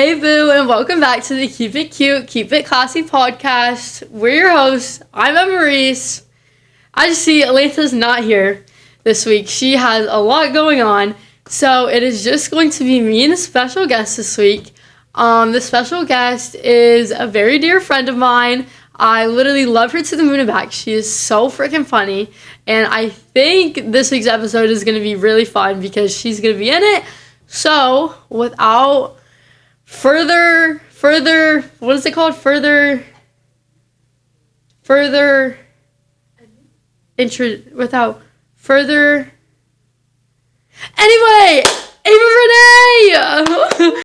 Hey Boo, and welcome back to the Keep It Cute, Keep It Classy podcast. We're your hosts. I'm Maurice. I just see Atlanta's not here this week. She has a lot going on, so it is just going to be me and a special guest this week. The special guest is a very dear friend of mine. I literally love her to the moon and back. She is so freaking funny, and I think this week's episode is going to be really fun because she's going to be in it. So, without further, what is it called? Without further, anyway, Ava Renee!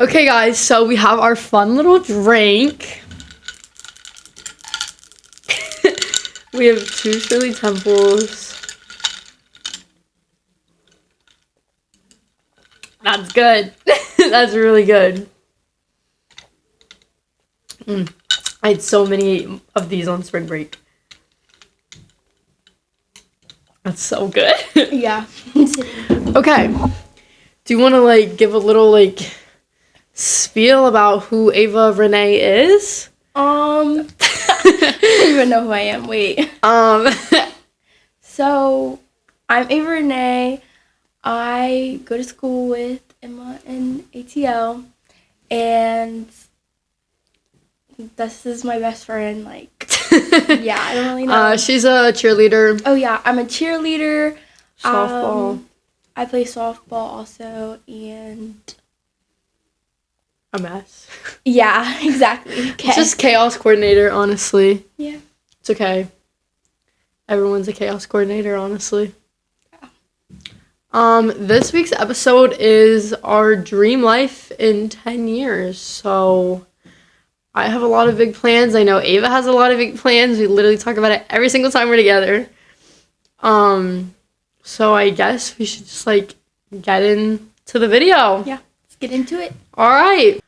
Okay guys, so we have our fun little drink. We have two Shirley Temples. That's good. That's really good. I had so many of these on spring break. That's so good. Yeah. Okay. Do you want to give a little spiel about who Ava Renee is? I don't even know who I am. Wait. So, I'm Ava Renee. I go to school with Emma and ATL, and this is my best friend. Yeah, I don't really know. She's a cheerleader. Oh yeah, I'm a cheerleader. Softball. I play softball also, and a mess. yeah, exactly. Okay. Just chaos coordinator, honestly. Yeah. It's okay. Everyone's a chaos coordinator, honestly. Yeah. This week's episode is our dream life in 10 years. So I have a lot of big plans. I know Ava has a lot of big plans. We literally talk about it every single time we're together. So I guess we should just get into the video. Yeah. Let's get into it. All right.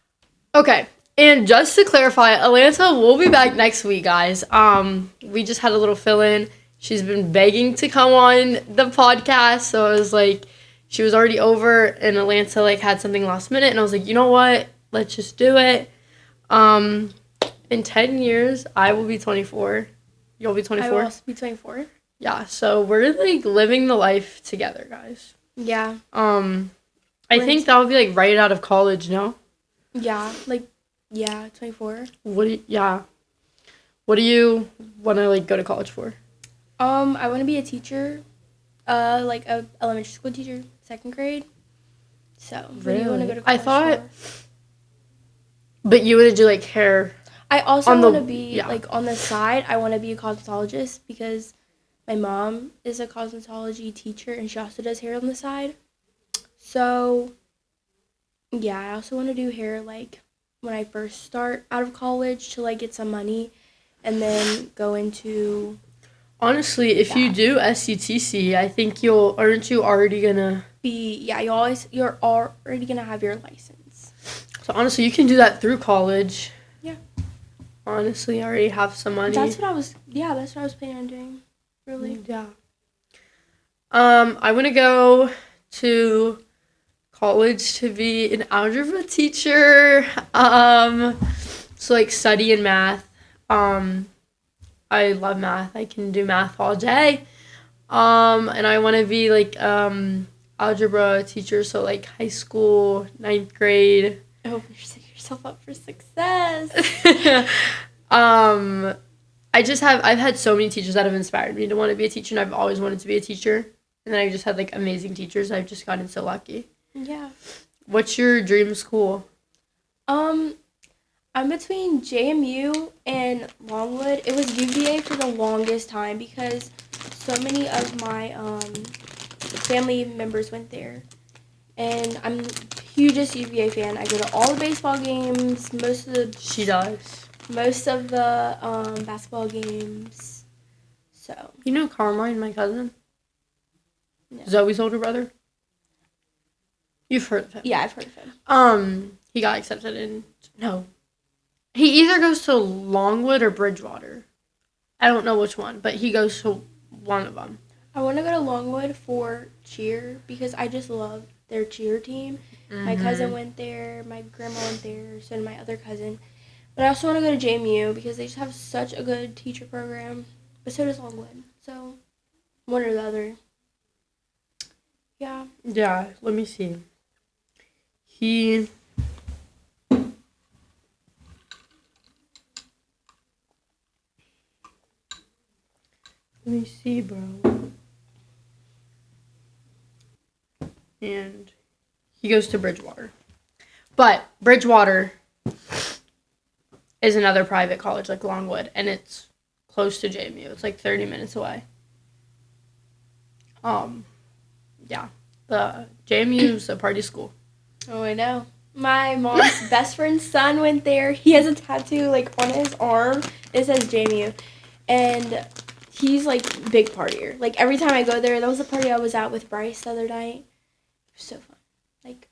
Okay. And just to clarify, Atlanta will be back next week, guys. We just had a little fill-in. She's been begging to come on the podcast. So it was she was already over and Atlanta had something last minute. And I was like, you know what? Let's just do it. In 10 years, I will be 24. You'll be 24. I will also be 24. Yeah. So we're living the life together, guys. Yeah. I think that would be right out of college, no? Yeah, 24. What do you want to go to college for? I want to be a teacher, a elementary school teacher, 2nd grade. So, what do you want to go to college for? But you want to do hair. I also want to be on the side. I want to be a cosmetologist because my mom is a cosmetology teacher and she also does hair on the side. So, yeah, I also want to do hair when I first start out of college to get some money and then go into. Honestly, if you do SCTC, I think aren't you already gonna you're already gonna have your license. So honestly, you can do that through college. Yeah. Honestly, I already have some money. That's what I was planning on doing. Really? Yeah. I want to go to college to be an algebra teacher. So study in math. I love math. I can do math all day. And I want to be algebra teacher, so high school, 9th grade. I hope you're setting yourself up for success. I've had so many teachers that have inspired me to want to be a teacher, and I've always wanted to be a teacher. And then I've just had amazing teachers. I've just gotten so lucky. Yeah. What's your dream school? I'm between JMU and Longwood. It was UVA for the longest time because so many of my family members went there. And I'm hugest UVA fan. I go to all the baseball games, She does. most of the basketball games. So. You know Carmine, my cousin? No. Zoe's older brother? You've heard of him. Yeah, I've heard of him. He got accepted in... No. He either goes to Longwood or Bridgewater. I don't know which one, but he goes to one of them. I want to go to Longwood for cheer because I just love their cheer team. Mm-hmm. My cousin went there. My grandma went there. So did my other cousin. But I also want to go to JMU because they just have such a good teacher program. But so does Longwood. So one or the other. Yeah. Yeah, let me see. Let me see, bro. And he goes to Bridgewater. But Bridgewater is another private college like Longwood, and it's close to JMU. It's like 30 minutes away. Yeah. The JMU's a party school. Oh, I know. My mom's best friend's son went there. He has a tattoo like on his arm. It says JMU. And he's like big partier. Like every time I go there, that was the party I was at with Bryce the other night. It was so fun. Like,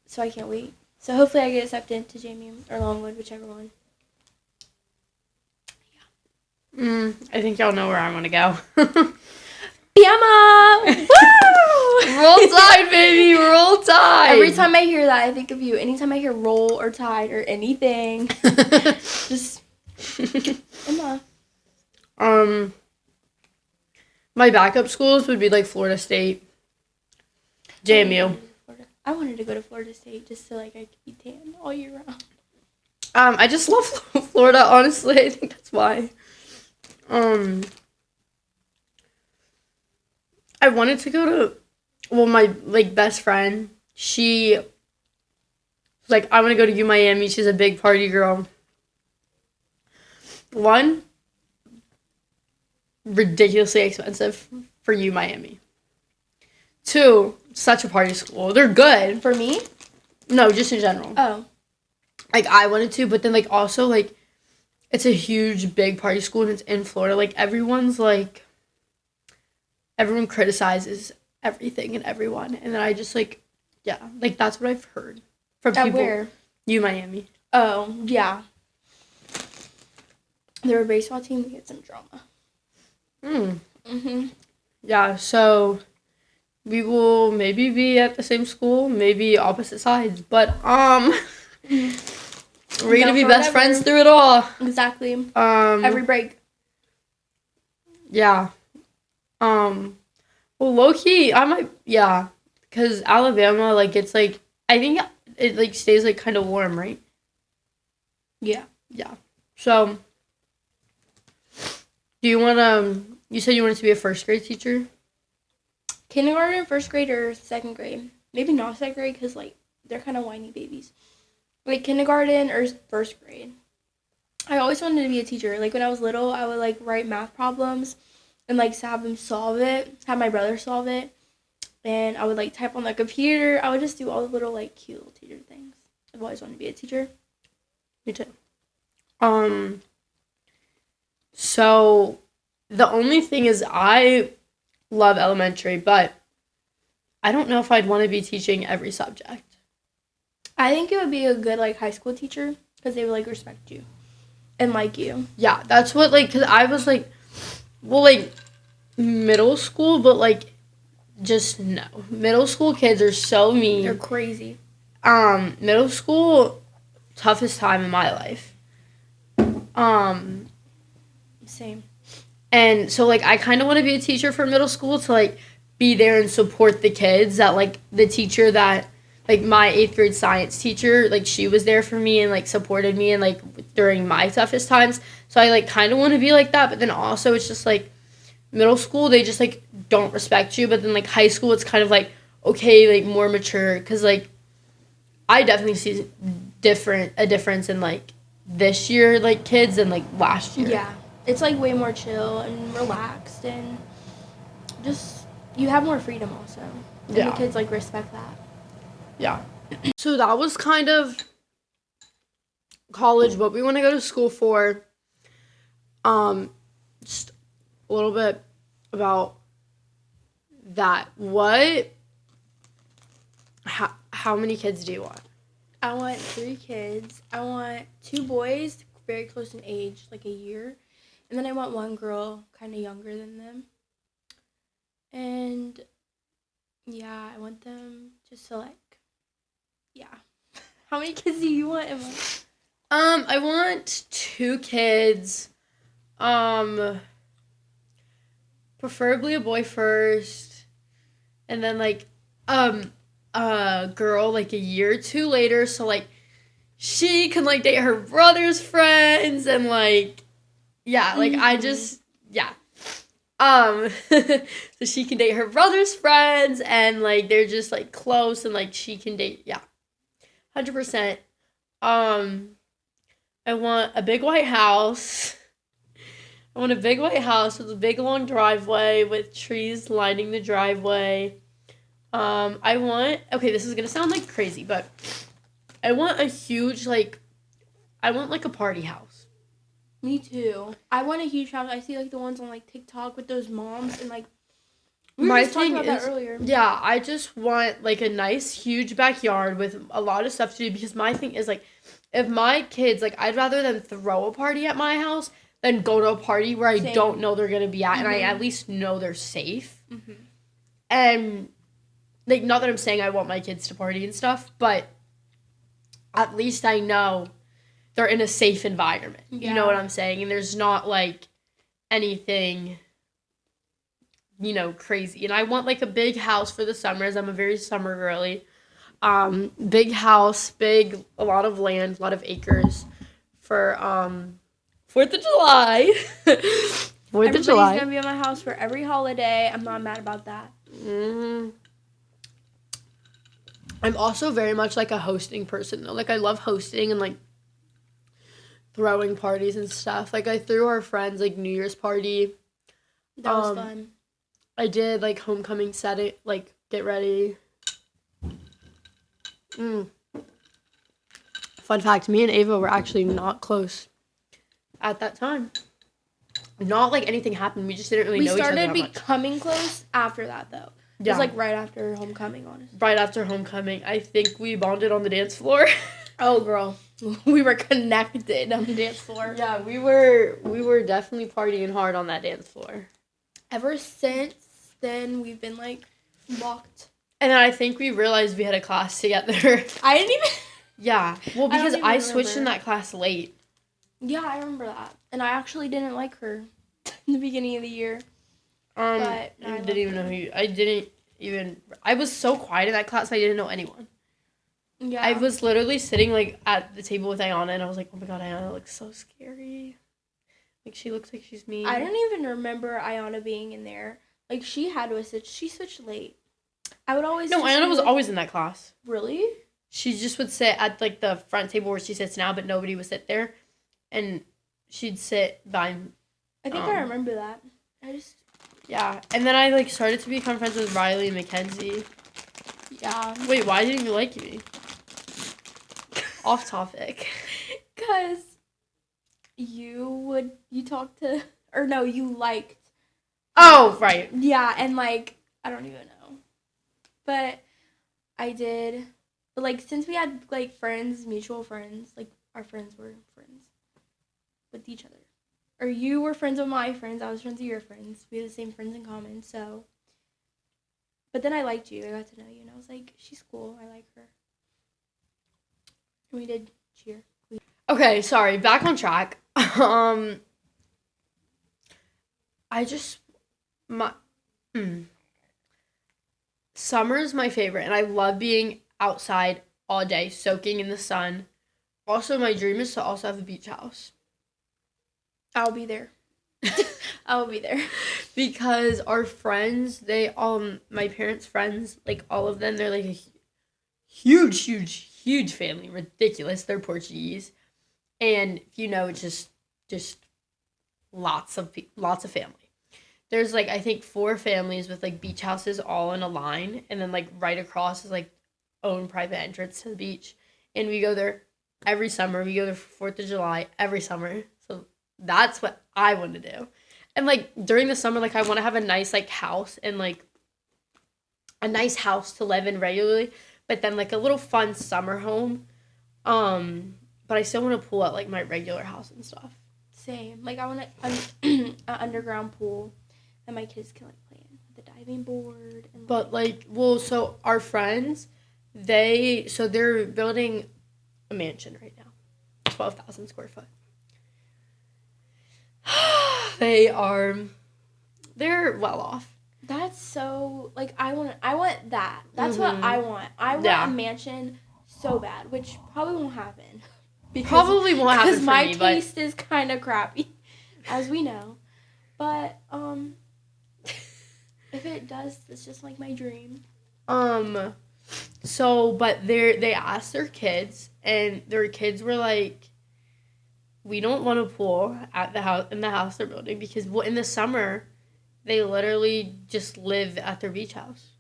so I can't wait. So hopefully I get accepted to JMU or Longwood, whichever one. Yeah. I think y'all know where I want to go. Yama! Woo! Roll Tide, baby! Roll Tide! Every time I hear that, I think of you. Anytime I hear roll or tide or anything, just Emma. My backup schools would be like Florida State, JMU. I wanted to go to Florida State just so like I could be tan all year round. I just love Florida, honestly. I think that's why. I wanted to go to, well, my like best friend, she was like, I want to go to U Miami. She's a big party girl. One, ridiculously expensive for U Miami. Two, such a party school. They're good. For me? No, just in general. Oh. Like, I wanted to, but then, like, also, like, it's a huge, big party school, and it's in Florida. Like, everyone criticizes everything and everyone. And then I just, like, yeah. Like, that's what I've heard from people. Where? U Miami. Oh, yeah. Their baseball team, we get some drama. Yeah, so we will maybe be at the same school, maybe opposite sides, but we're gonna be best friends through it all. Exactly. Every break. Yeah. Well, low key, I might, yeah, because Alabama, like, it's like, I think it like stays like kind of warm, right? Yeah. So, do you want to? You said you wanted to be a first grade teacher? Kindergarten, first grade, or second grade? Maybe not second grade because, like, they're kind of whiny babies. Like, kindergarten or first grade. I always wanted to be a teacher. Like, when I was little, I would, like, write math problems and, like, have them solve it. Have my brother solve it. And I would, like, type on the computer. I would just do all the little, like, cute little teacher things. I've always wanted to be a teacher. Me too. So, the only thing is I love elementary, but I don't know if I'd want to be teaching every subject. I think it would be a good, like, high school teacher because they would, like, respect you and like you. Yeah, that's what, like, because I was, like, well, like, middle school, but, like, just no. Middle school kids are so mean. They're crazy. Middle school, toughest time in my life. Same. And so, like, I kind of want to be a teacher for middle school to, like, be there and support the kids. That, like, the teacher that, like, my 8th grade science teacher, like, she was there for me and, like, supported me and, like, during my toughest times. So I, like, kind of want to be like that. But then also it's just, like, middle school, they just, like, don't respect you. But then, like, high school, it's kind of, like, okay, like, more mature. Because, like, I definitely see a difference in, like, this year, like, kids and, like, last year. Yeah. It's, like, way more chill and relaxed and just, you have more freedom also. And the kids, like, respect that. Yeah. So that was kind of college, what we want to go to school for. just a little bit about that. How many kids do you want? I want 3 kids. I want 2 boys, very close in age, like a year. And then I want 1 girl, kind of younger than them. And yeah, I want them just to yeah. How many kids do you want, Emma? I want 2 kids. Preferably a boy first. And then a girl like a year or 2 later, so she can date her brother's friends and I just so she can date her brother's friends and they're just close and she can date 100%. I want a big white house. I want a big white house with a big long driveway with trees lining the driveway. This is gonna sound crazy, but I want a huge I want a party house. Me too. I want a huge house. I see the ones on TikTok with those moms and we were just talking about that earlier. Yeah, I just want a nice huge backyard with a lot of stuff to do because my thing is if my kids I'd rather them throw a party at my house than go to a party where I don't know they're gonna be at and I at least know they're safe. Mm-hmm. And not that I'm saying I want my kids to party and stuff, but at least I know they're in a safe environment. Yeah. You know what I'm saying? And there's not anything, crazy. And I want a big house for the summers. I'm a very summer girly. Big house, a lot of land, a lot of acres for 4th of July. 4th of July. Everybody's gonna be at my house for every holiday. I'm not mad about that. Mm-hmm. I'm also very much a hosting person though. I love hosting and throwing parties and stuff. I threw our friends New Year's party. That was fun. I did homecoming setting, get ready. Fun fact, me and Ava were actually not close at that time. Not anything happened. We just didn't really know each other that much. We started becoming close after that though. Yeah. It was right after homecoming, honestly. Right after homecoming. I think we bonded on the dance floor. Oh, girl. We were connected on the dance floor. Yeah, we were definitely partying hard on that dance floor. Ever since then, we've been locked. And then I think we realized we had a class together. I didn't even... Yeah. Well, because I switched in that class late. Yeah, I remember that. And I actually didn't like her in the beginning of the year. But I didn't even know who I was so quiet in that class, I didn't know anyone. Yeah. I was literally sitting at the table with Ayana and I was like, oh my god, Ayana looks so scary. She looks like she's mean. I don't even remember Ayana being in there. She had to switch. She switched late. I would always... No, Ayana was always in that class. Really? She just would sit at the front table where she sits now, but nobody would sit there. And she'd sit by... I think I remember that. Yeah, and then I started to become friends with Riley and Mackenzie. Yeah. Wait, why didn't you like me? Off topic. Cause you talked to, or no, you liked. Oh, right. Yeah, and I don't even know, but I did. But since we had friends, mutual friends, our friends were friends with each other. Or you were friends with my friends, I was friends with your friends. We had the same friends in common, so. But then I liked you. I got to know you, and I was like, she's cool. I like her. And we did cheer. Okay, sorry. Back on track. Summer's my favorite, and I love being outside all day, soaking in the sun. Also, my dream is to also have a beach house. I'll be there. I'll be there. Because our friends, my parents' friends, all of them, they're a huge family. Ridiculous. They're Portuguese. And, it's just lots of family. There's, I think 4 families with, beach houses all in a line. And then, right across is, own private entrance to the beach. And we go there every summer. We go there for 4th of July every summer. So that's what I want to do. And, like, during the summer, like, I want to have a nice, like, house and, like, a nice house to live in regularly. But then, like, a little fun summer home. But I still want to pool at, like, my regular house and stuff. Same. Like, I want an underground pool that my kids can, like, play in with a diving board. And, but, like, well, so our friends, they're building a mansion right now. 12,000 square foot. They're well off. That's so, like, I want that. That's what I want. I want a mansion so bad, which probably won't happen. Probably won't happen for me, because my taste is kind of crappy, as we know. But, if it does, it's just, like, my dream. So, but they asked their kids, and their kids were like, we don't want a pool at the house, in the house they're building, because in the summer, they literally just live at their beach house.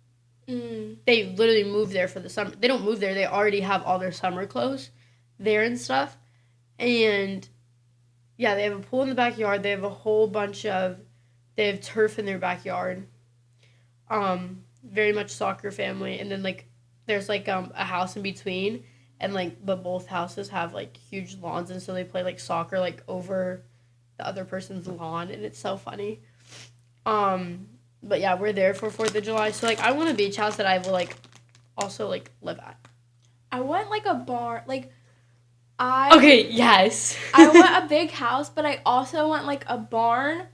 They literally move there for the summer. They don't move there. They already have all their summer clothes there and stuff. And, yeah, they have a pool in the backyard. They have a whole bunch of, they have turf in their backyard. Very much soccer family. And then, like, there's, like, a house in between. And, like, but both houses have, like, huge lawns. And so they play, like, soccer, like, over the other person's lawn. And it's so funny. But yeah, we're there for 4th of July. So, like, I want a beach house that I will, like, also, like, live at. I want, like, a barn. Like, Okay, yes. I want a big house, but I also want, like, a barn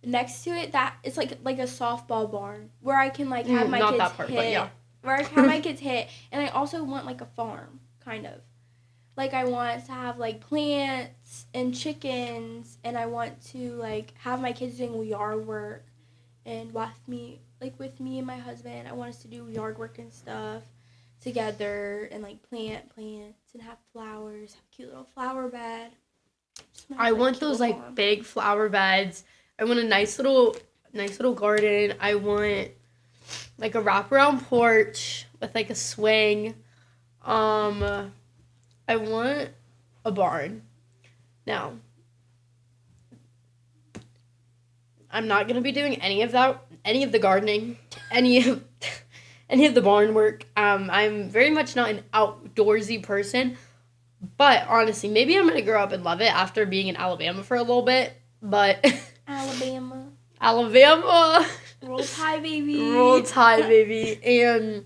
next to it that it's, like a softball barn where I can, like, have my not kids that part, hit. but yeah. Where I can have my kids hit. And I also want, like, a farm, kind of. Like, I want to have, like, plants and chickens, and I want to, like, have my kids doing yard work. And with me and my husband, I want us to do yard work and stuff together and, like, plant plants and have flowers, have a cute little flower bed. I want those, like, big flower beds. I want a nice little garden. I want, like, a wraparound porch with, like, a swing. I want a barn. Now, I'm not gonna be doing any of the gardening, any of the barn work. I'm very much not an outdoorsy person, but honestly, maybe I'm gonna grow up and love it after being in Alabama for a little bit. But Alabama. Roll Tide, baby. And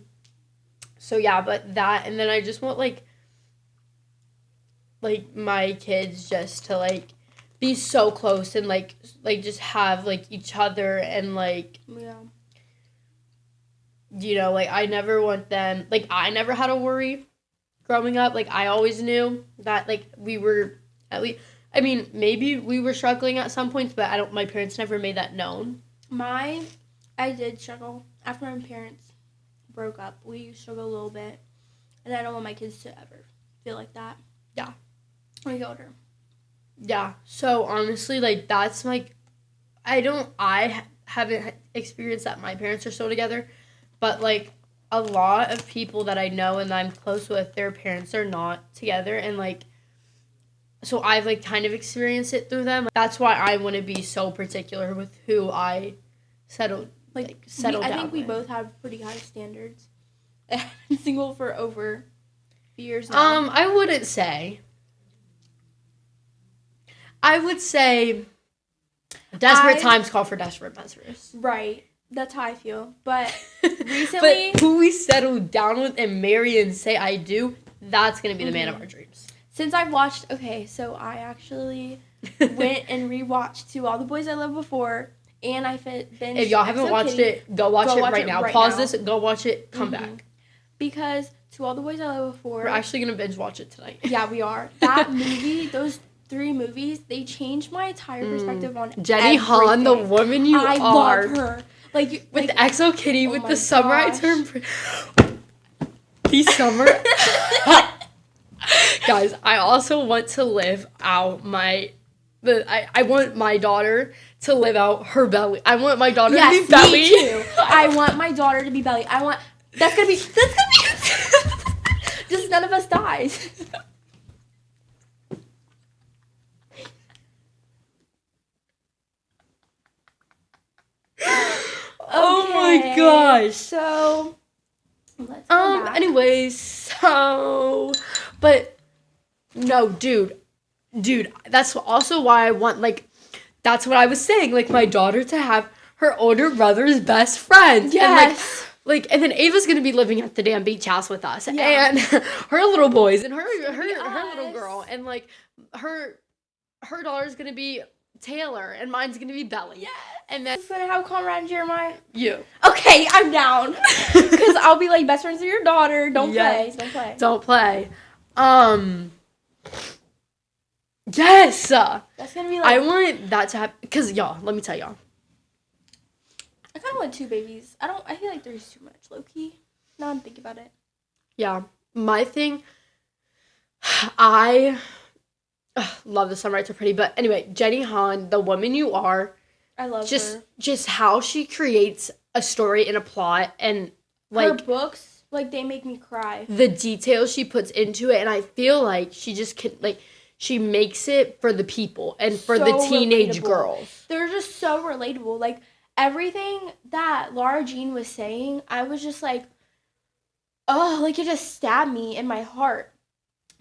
so yeah, but that, and then I just want like my kids just to like be so close and like just have like each other and like you know, like I never want them, like I never had to worry growing up. Like I always knew that like we were at least, I mean maybe we were struggling at some points, but my parents never made that known. I did struggle after my parents broke up. We struggled a little bit, and I don't want my kids to ever feel like that. Yeah. When we get older. Yeah. So honestly, like that's like, I haven't experienced that my parents are still together, but like a lot of people that I know and that I'm close with, their parents are not together, and like, so I've like kind of experienced it through them. That's why I want to be so particular with who I settle down I think we both have pretty high standards. I've been single for over years now. I would say desperate times call for desperate measures. Right. That's how I feel. But recently... But who we settle down with and marry and say I do, that's going to be the man of our dreams. Since I've watched... Okay, so I actually went and rewatched To All the Boys I Loved Before, and I binged... If y'all haven't watched it, go watch it right now. Pause this, go watch it, come back. Because To All the Boys I Loved Before... We're actually going to binge watch it tonight. Yeah, we are. That movie, those 3 movies, they changed my entire perspective on Jenny Han, the woman you are. I love her. Like with the XO Kitty, with the summer I turn the summer. Guys, I also want to live out I want my daughter to live out her belly. I want my daughter to be belly. Me too. I want my daughter to be belly. That's gonna be just none of us dies. my gosh. So let's go back. Anyways, so, but no, dude, that's also why I want, like, that's what I was saying, like, my daughter to have her older brother's best friend. Yes. And then Ava's gonna be living at the damn beach house with us, and her little boys, and her little girl, and like her daughter's gonna be Taylor, and mine's gonna be Belly. Yes. And then who's gonna have Conrad and Jeremiah? You. Okay, I'm down. Because I'll be like best friends with your daughter. Don't play. Don't play. Yes. That's gonna be like. I want that to happen because y'all. Let me tell y'all. I kind of want 2 babies. I feel like there's too much, low key. Now I'm thinking about it. Yeah, my thing. I love the Sunrise Are Pretty, but anyway, Jenny Han, the woman you are. I love her. Just how she creates a story and a plot, and like her books, like they make me cry. The details she puts into it, and I feel like she just can she makes it for the people and for the teenage girls. They're just so relatable. Like everything that Laura Jean was saying, I was just like, oh, like it just stabbed me in my heart.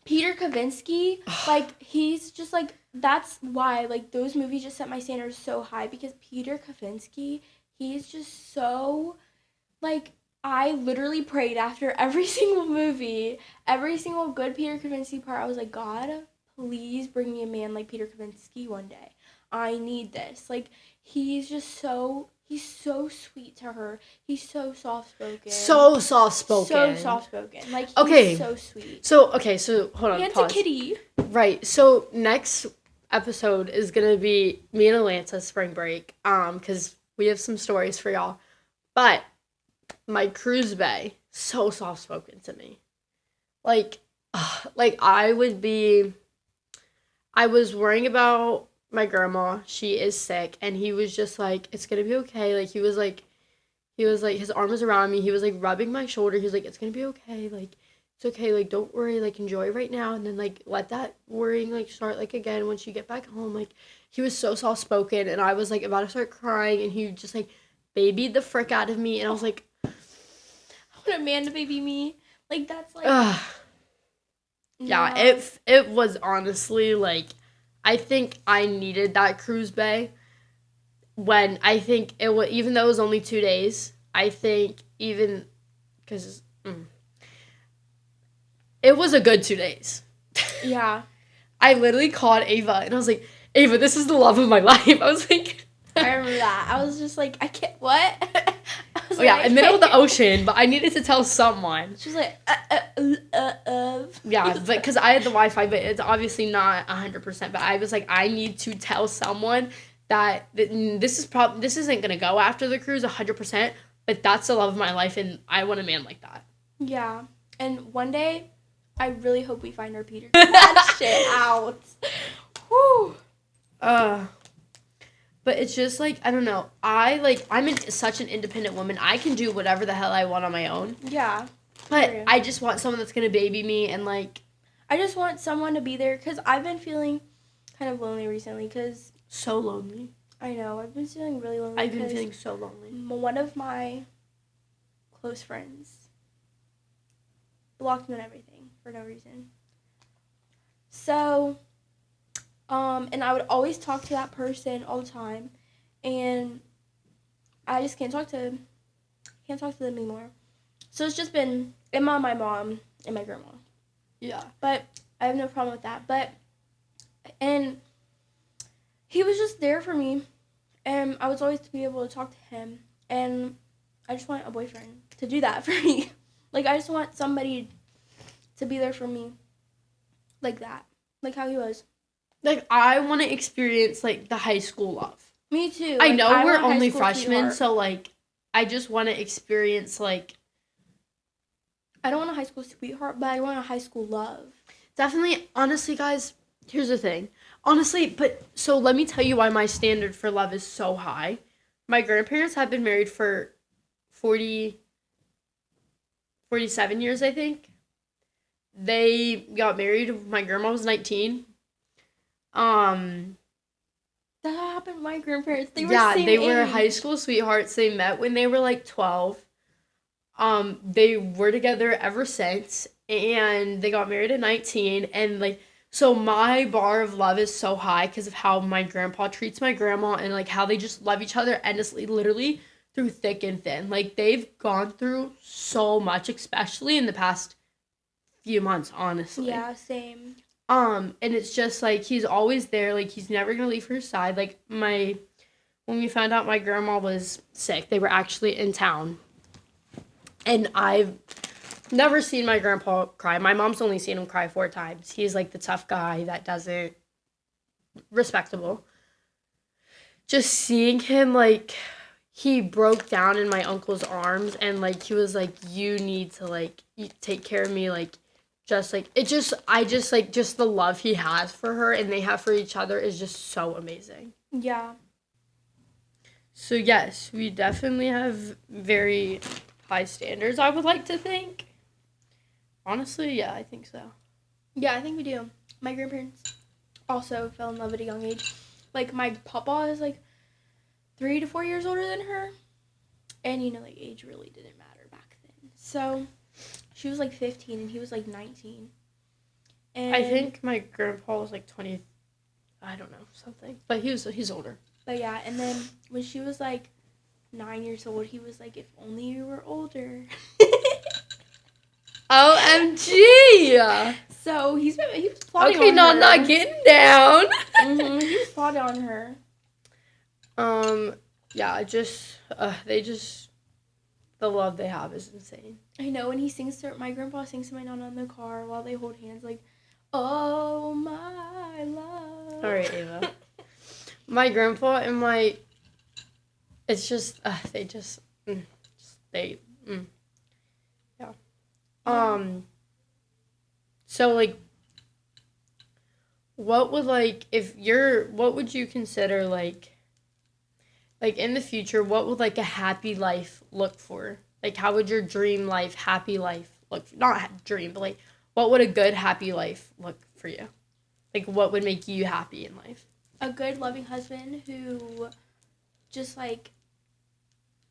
Peter Kavinsky, like he's just like, that's why like those movies just set my standards so high, because Peter Kavinsky, he's just so like, I literally prayed after every single movie, every single good Peter Kavinsky part. I was like, God, please bring me a man like Peter Kavinsky one day. I need this. Like, he's so sweet to her. He's so soft-spoken. So soft-spoken. Like, he's so sweet. So hold on, It's pause. a kitty. Right. So next episode is going to be me and Atlanta's spring break, because we have some stories for y'all. But my cruise bae, so soft-spoken to me. Like I was worrying about my grandma. She is sick, and he was just like, it's gonna be okay. Like he was like his arm was around me. He was like rubbing my shoulder. He was like, it's gonna be okay. Like it's okay. Like don't worry. Like enjoy right now, and then like let that worrying like start like again once you get back home. Like he was so soft spoken, and I was like about to start crying, and he just like babied the frick out of me, and I was like, I want a man to baby me. Like that's like. Yeah, it was honestly like, I think I needed that cruise bae. When I think it was, even though it was only 2 days, I think even because it was a good 2 days. Yeah. I literally called Ava and I was like, Ava, this is the love of my life. I was like, I remember that. I was just like, I can't. What? Oh yeah, in the middle of the ocean, but I needed to tell someone. She was like, Yeah, but because I had the Wi-Fi, but it's obviously not 100%. But I was like, I need to tell someone that this isn't gonna go after the cruise 100%. But that's the love of my life, and I want a man like that. Yeah, and one day, I really hope we find our Peter. Get that shit out. Whew. But it's just like, I don't know. I'm such an independent woman. I can do whatever the hell I want on my own. Yeah. But I just want someone that's gonna baby me and like. I just want someone to be there because I've been feeling kind of lonely recently because. So lonely. I know. I've been feeling really lonely. I've been feeling so lonely. One of my close friends blocked me on everything for no reason. So. And I would always talk to that person all the time, and I just can't talk to them anymore. So it's just been Emma, my mom, and my grandma. Yeah. But I have no problem with that. And he was just there for me, and I was always to be able to talk to him, and I just want a boyfriend to do that for me. Like, I just want somebody to be there for me like that, like how he was. Like, I want to experience, like, the high school love. Me too. I know we're only freshmen, so, like, I just want to experience, like... I don't want a high school sweetheart, but I want a high school love. Definitely, honestly, guys, here's the thing. Honestly, so let me tell you why my standard for love is so high. My grandparents have been married for 47 years, I think. They got married when my grandma was 19. That happened to my grandparents. They were Yeah, same they were age. high school sweethearts. They met when they were like 12. They were together ever since, and they got married at 19. And like, so my bar of love is so high because of how my grandpa treats my grandma and like how they just love each other endlessly, literally through thick and thin. Like they've gone through so much, especially in the past few months, honestly. Yeah, same. And it's just like he's always there, like he's never gonna leave her side. Like when we found out my grandma was sick, they were actually in town. And I've never seen my grandpa cry. My mom's only seen him cry 4 times. He's like the tough guy that doesn't respectable. Just seeing him like he broke down in my uncle's arms and like he was like, you need to like take care of me, like just like it just I just like just the love he has for her and they have for each other is just so amazing. Yeah. So yes, we definitely have very high standards, I would like to think. Honestly, yeah, I think so. Yeah, I think we do. My grandparents also fell in love at a young age. Like, my papa is, like, 3 to 4 years older than her. And, you know, like, age really didn't matter back then. So, she was, like, 15 and he was, like, 19. And I think my grandpa was, like, 20, I don't know, something. But he's older. But, yeah, and then when she was, like, 9 years old, he was like, if only you were older. OMG! So he was plotting Okay, on no, her. I'm not getting down. He was plotting on her. Yeah, the love they have is insane. I know, and my grandpa sings to my nana in the car while they hold hands, like, oh my love. All right, Ava. My grandpa and it's just, yeah. So, like, what would you consider, like, in the future, what would, like, a happy life look for? Like, how would your dream life, happy life look for? Not dream, but, like, what would a good, happy life look for you? Like, what would make you happy in life? A good, loving husband who just, like,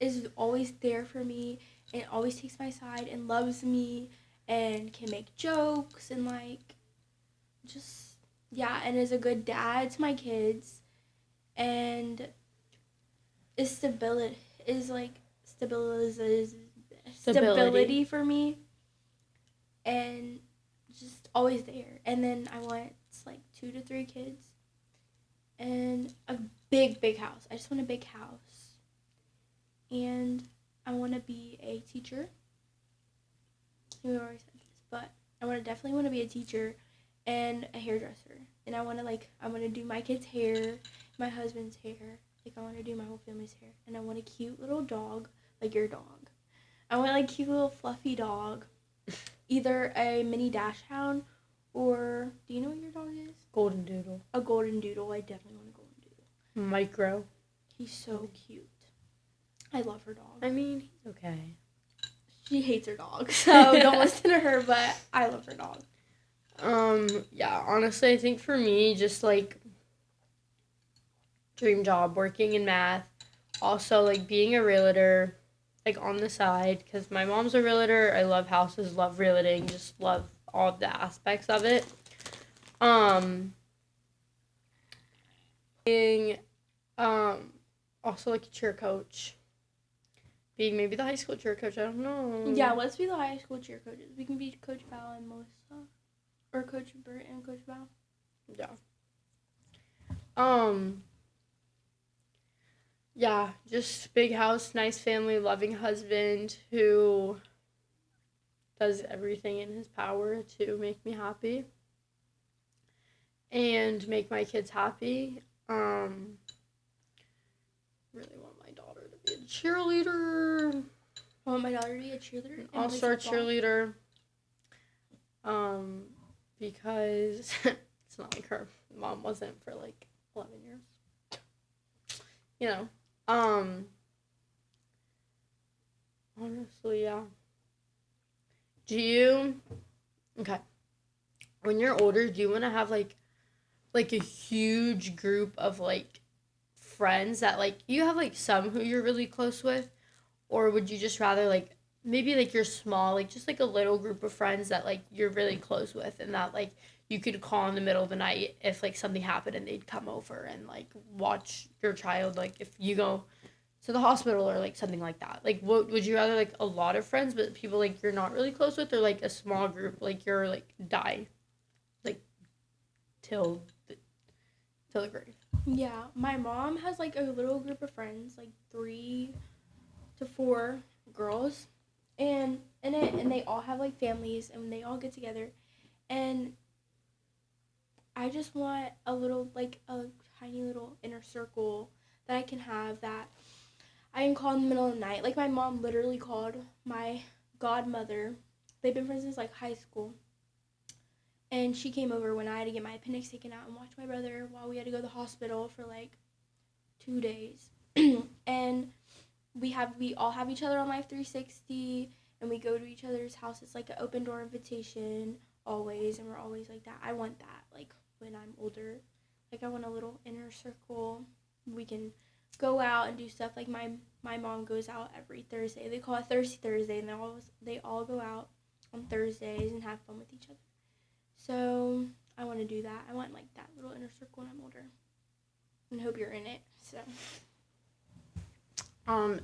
is always there for me and always takes my side and loves me and can make jokes and, like, just, yeah, and is a good dad to my kids and is stability for me and just always there. And then I want, like, 2 to 3 kids and a big house. I just want a big house. And I want to be a teacher. We already said this, but I definitely want to be a teacher and a hairdresser. And I want to do my kids' hair, my husband's hair. Like, I want to do my whole family's hair. And I want a cute little dog, like your dog. I want, like, cute little fluffy dog. Either a mini dash hound or, do you know what your dog is? Golden Doodle. A golden doodle. I definitely want a golden doodle. Micro. He's so cute. I love her dog. I mean, he's okay. She hates her dog, so don't listen to her, but I love her dog. Yeah, honestly, I think for me, just, like, dream job, working in math, also, like, being a realtor, like, on the side, because my mom's a realtor, I love houses, love realting, just love all of the aspects of it. Being, also, like, a cheer coach. Being maybe the high school cheer coach, I don't know. Yeah, let's be the high school cheer coaches. We can be Coach Val and Melissa. Or Coach Bert and Coach Val. Yeah. Yeah, just big house, nice family, loving husband who does everything in his power to make me happy and make my kids happy. Really want my daughter to be a cheerleader. I want my daughter to be a cheerleader. An all-star cheerleader. Because it's not like her mom wasn't for like 11 years. You know. Honestly, yeah. Okay. When you're older, do you want to have like a huge group of like friends that, like, you have, like, some who you're really close with? Or would you just rather, like, maybe, like, you're small, like, just, like, a little group of friends that, like, you're really close with and that, like, you could call in the middle of the night if, like, something happened and they'd come over and, like, watch your child, like, if you go to the hospital or, like, something like that? Like, what would you rather, like, a lot of friends but people, like, you're not really close with, or, like, a small group, like, you're, like, die, like, till the grave? Yeah, my mom has like a little group of friends, like 3 to 4 girls, and they all have like families and they all get together, and I just want a little, like a tiny little inner circle that I can have, that I can call in the middle of the night. Like my mom literally called my godmother. They've been friends since like high school. And she came over when I had to get my appendix taken out and watch my brother while we had to go to the hospital for like 2 days. And we all have each other on Life 360, and we go to each other's house. It's like an open door invitation always, and we're always like that. I want that, like when I'm older. Like I want a little inner circle. We can go out and do stuff. Like my mom goes out every Thursday. They call it Thirsty Thursday, and they all go out on Thursdays and have fun with each other. So I want to do that. I want like that little inner circle when I'm older, and hope you're in it. So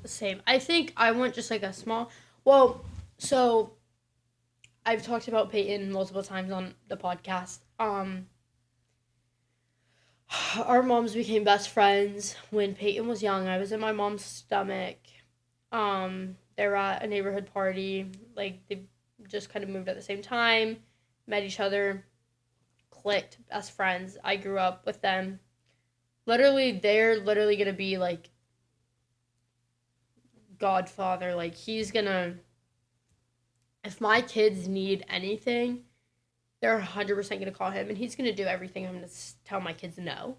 Same. I think I want just like a small. Well, so I've talked about Peyton multiple times on the podcast. Our moms became best friends when Peyton was young. I was in my mom's stomach. They were at a neighborhood party. Like, they just kind of moved at the same time, met each other, clicked, best friends. I grew up with them. Literally, they're literally going to be, like, godfather. Like, he's going to, if my kids need anything, they're 100% going to call him, and he's going to do everything I'm going to tell my kids no.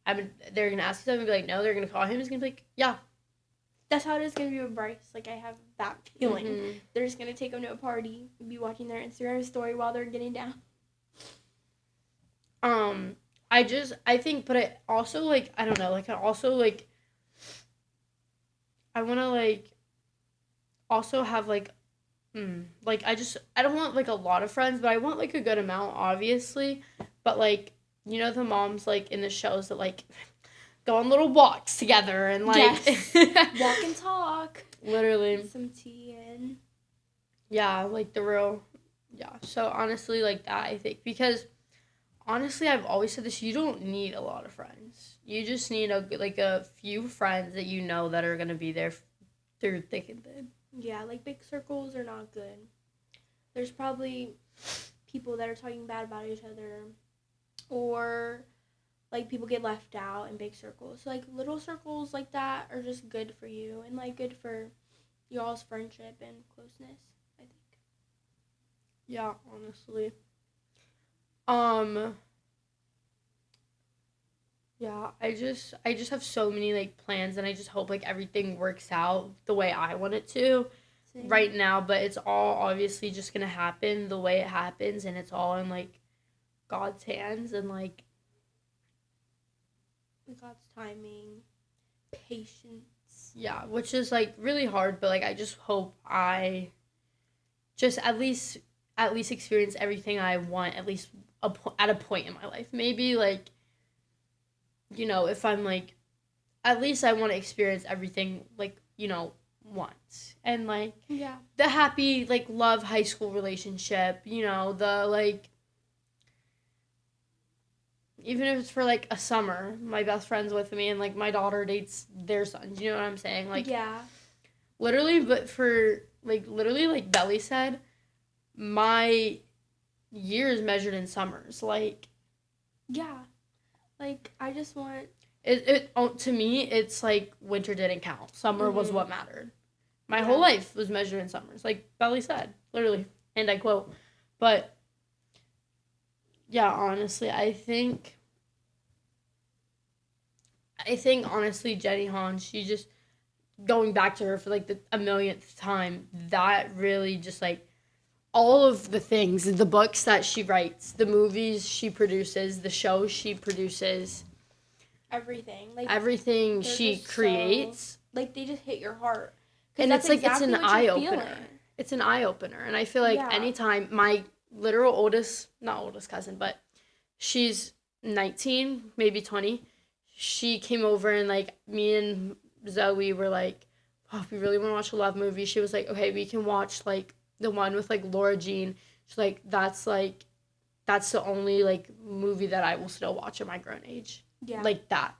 They're going to ask something and be like, no. They're going to call him. He's going to be like, yeah. That's how it is going to be with Bryce. Like, I have that feeling. Mm-hmm. They're just going to take him to a party and be watching their Instagram story while they're getting down. I think, but I also, like, I don't know, like, I also, like, I want to, like, also have, like, like, I don't want, like, a lot of friends, but I want, like, a good amount, obviously, but, like, you know, the moms, like, in the shows that, like, go on little walks together and, like, yes. Walk and talk. Literally. Get some tea in. Yeah, like, the real, yeah, so, honestly, like, that, I think, because, honestly, I've always said this, you don't need a lot of friends. You just need, a few friends that you know that are going to be there through thick and thin. Yeah, like, big circles are not good. There's probably people that are talking bad about each other, or, like, people get left out in big circles. So, like, little circles like that are just good for you, and, like, good for y'all's friendship and closeness, I think. Yeah, honestly. Yeah, I just have so many, like, plans, and I just hope, like, everything works out the way I want it to. Same. Right now, but it's all obviously just gonna happen the way it happens, and it's all in, like, God's hands, and, like, God's timing, patience. Yeah, which is, like, really hard, but, like, I just hope I just at least experience everything I want, at least at a point in my life. Maybe, like, you know, if I'm, like, at least I want to experience everything, like, you know, once. And, like, yeah, the happy, like, love high school relationship, you know, the, like, even if it's for, like, a summer, my best friend's with me, and, like, my daughter dates their sons, you know what I'm saying? Like, yeah. Literally, but for, like, literally, like Belly said, my year is measured in summers, like. Yeah. Like, I just want... To me, it's like winter didn't count. Summer was what mattered. My whole life was measured in summers, like Belly said, literally, and I quote. But, yeah, honestly, I think, honestly, Jenny Han, she just, going back to her for, like, a millionth time, that really just, like, all of the things, the books that she writes, the movies she produces, the shows she produces, everything. Like everything she creates. Like, they just hit your heart. And it's like, it's an eye-opener. It's an eye-opener. And I feel like anytime my literal not oldest cousin, but she's 19, maybe 20. She came over and, like, me and Zoe were like, oh, if we really want to watch a love movie, she was like, okay, we can watch, like, the one with, like, Laura Jean. She's like, that's the only, like, movie that I will still watch at my grown age. Yeah. Like that.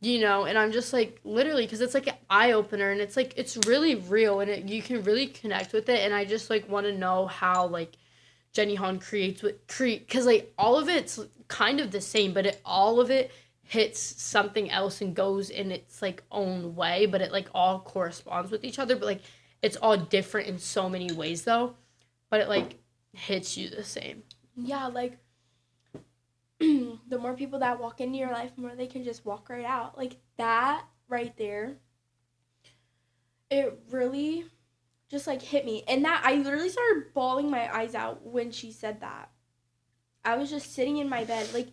You know, and I'm just like, literally, because it's like an eye-opener, and it's like, it's really real, and you can really connect with it, and I just, like, want to know how, like, Jenny Han creates, because, like, all of it's kind of the same, but all of it hits something else and goes in its, like, own way, but it, like, all corresponds with each other, but, like, it's all different in so many ways, though, but it, like, hits you the same. Yeah, like, the more people that walk into your life, the more they can just walk right out. Like, that right there, it really just, like, hit me. And that, I literally started bawling my eyes out when she said that. I was just sitting in my bed. Like,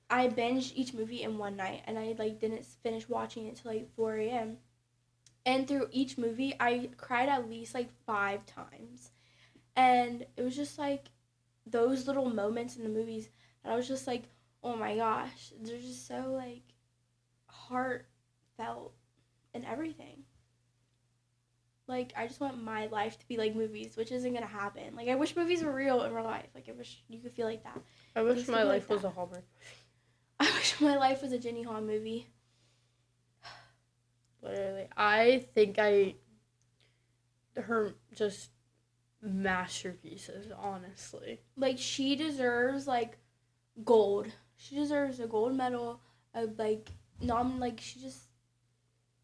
I binged each movie in one night, and I, like, didn't finish watching it until, like, 4 a.m. And through each movie, I cried at least, like, 5 times. And it was just, like, those little moments in the movies that I was just like, oh my gosh, they're just so, like, heartfelt and everything. Like, I just want my life to be like movies, which isn't gonna happen. Like, I wish movies were real in real life. Like, I wish you could feel like that. I wish my life was a Hallmark movie. I wish my life was a Jenny Han movie. Literally. I think her just masterpieces, honestly. Like, she deserves, like, gold. She deserves a gold medal, like, she just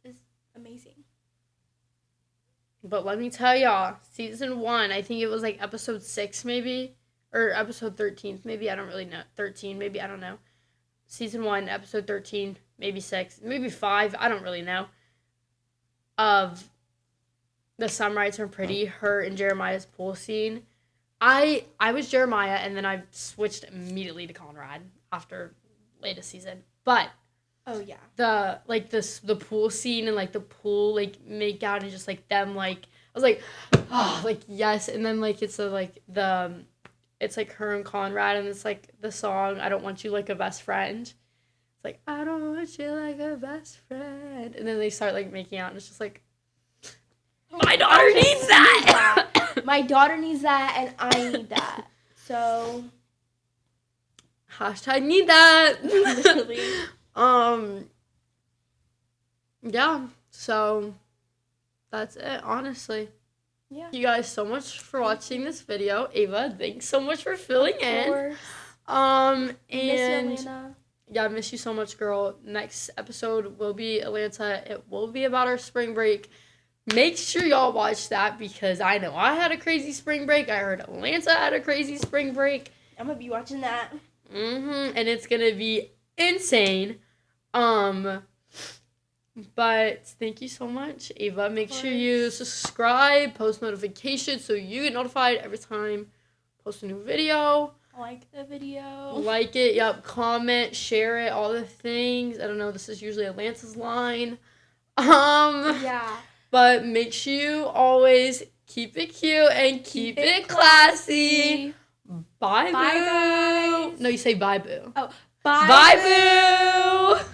is amazing. But let me tell y'all, season 1, I think it was, like, episode 6, maybe, or episode 13, maybe, I don't really know, 13, maybe, I don't know. Season 1, episode 13, maybe 6, maybe 5, I don't really know, of The Some Nights Are Pretty, her and Jeremiah's pool scene. I was Jeremiah, and then I switched immediately to Conrad after latest season. But oh yeah, the pool scene and, like, the pool, like, make out and just, like, them, like, I was like, oh, like, yes. And then, like, it's it's like her and Conrad, and it's like the song I Don't Want You Like a Best Friend. It's like, I don't want you like a best friend, and then they start, like, making out, and it's just like, my daughter needs that. My daughter needs that, and I need that. So, hashtag need that. literally. Yeah. So, that's it. Honestly. Yeah. Thank you guys so much for watching this video. Ava, thanks so much for filling in. Of course. And miss you, Atlanta. Yeah, I miss you so much, girl. Next episode will be Atlanta. It will be about our spring break. Make sure y'all watch that, because I know I had a crazy spring break. I heard Atlanta had a crazy spring break. I'm gonna be watching that. And it's gonna be insane. But thank you so much, Ava. Make sure you subscribe, post notifications so you get notified every time I post a new video. Like the video. Like it, yep. Comment, share it, all the things. I don't know, this is usually Atlanta's line. Yeah. But make sure you always keep it cute and keep it classy. Bye, boo. Bye, guys. No, you say bye, boo. Oh, bye. Bye, boo.